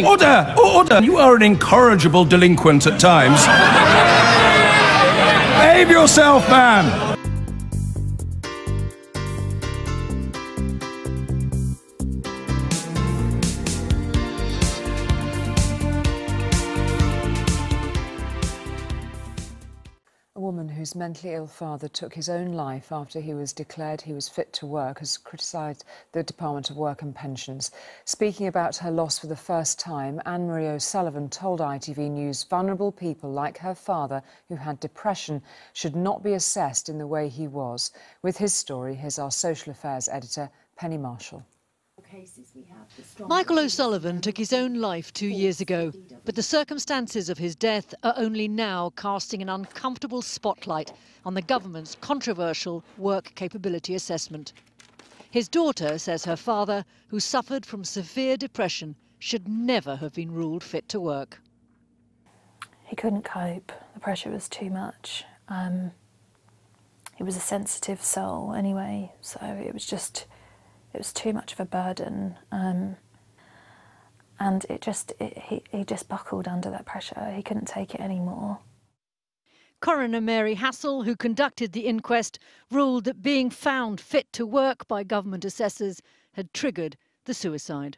Order! Order! You are an incorrigible delinquent at times. Behave yourself, man! A woman whose mentally ill father took his own life after he was declared he was fit to work has criticised the Department of Work and Pensions. Speaking about her loss for the first time, Anne-Marie O'Sullivan told ITV News vulnerable people like her father who had depression should not be assessed in the way he was. With his story, here's our social affairs editor, Penny Marshall. Michael O'Sullivan took his own life 2 years ago, but the circumstances of his death are only now casting an uncomfortable spotlight on the government's controversial work capability assessment. His daughter says her father, who suffered from severe depression, should never have been ruled fit to work. He couldn't cope. The pressure was too much. He was a sensitive soul anyway, so it was too much of a burden, and he just buckled under that pressure. He couldn't take it anymore. Coroner Mary Hassel, who conducted the inquest, ruled that being found fit to work by government assessors had triggered the suicide.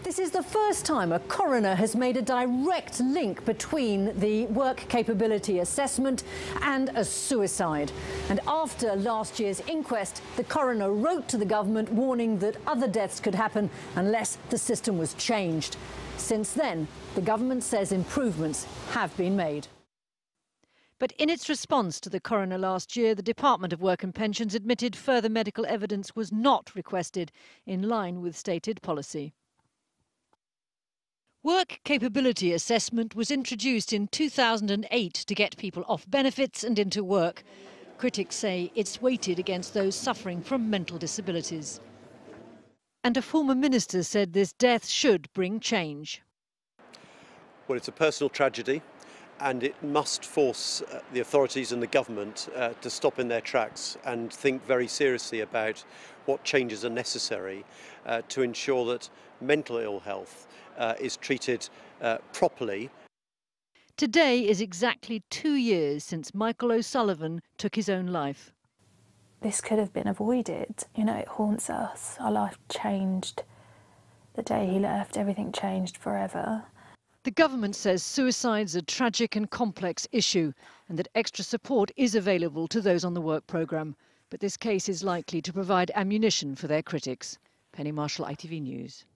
This is the first time a coroner has made a direct link between the work capability assessment and a suicide. And after last year's inquest, the coroner wrote to the government warning that other deaths could happen unless the system was changed. Since then, the government says improvements have been made. But in its response to the coroner last year, the Department of Work and Pensions admitted further medical evidence was not requested in line with stated policy. Work capability assessment was introduced in 2008 to get people off benefits and into work. Critics say it's weighted against those suffering from mental disabilities. And a former minister said this death should bring change. Well, it's a personal tragedy, and it must force the authorities and the government to stop in their tracks and think very seriously about what changes are necessary to ensure that mental ill health is treated properly. Today is exactly 2 years since Michael O'Sullivan took his own life. This could have been avoided. You know, it haunts us. Our life changed the day he left. Everything changed forever. The government says suicide's a tragic and complex issue and that extra support is available to those on the work programme. But this case is likely to provide ammunition for their critics. Penny Marshall, ITV News.